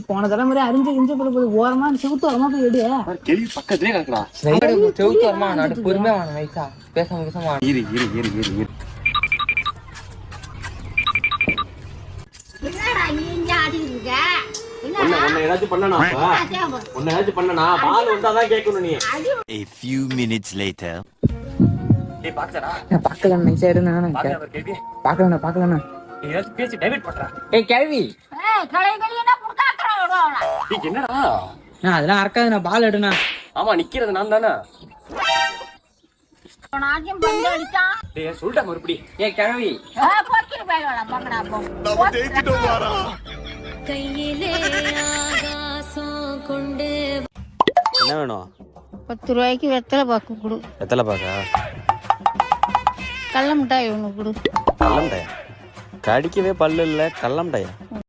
போன தலைமுறை அறிஞ்சு போது ஓரமா செவுத்து ஓரமா போய் எடு. கேள்வி பக்கத்துலயே கிடக்குடா. செவுத்து வரமா நாடு பொறுமையா வாங்க நைஸா பேசாம இரு. உன்னை ஏதாச்சும் பண்ணனா பால் வந்தாதான் கேட்கணும் நீ. A few minutes later. டேய் பாக்கடா. பார்க்கல நைஸா இருந்தானே பார்க்கலண்ணா நீ ஏதாச்சும் பேசி டைவர்ட் பண்றா. ஏய் கேள்வி டேய் என்னடா? நான் அதெல்லாம் அறக்காது நான் பால் எடுனா. ஆமா நிக்கிறது நான் தானே. டேய் சொல்டா மறுபடி. ஏய் கேள்வி என்ன வேணும்? 10 ரூபாய்க்கு வெத்தலை பாக்கு கொடு. எத்தனை பாக்கா? கடல மிட்டாய் ஒன்று கொடு. கள்ளம்டையா? கடிக்கவே பல்லு இல்ல, கள்ளம்டையா?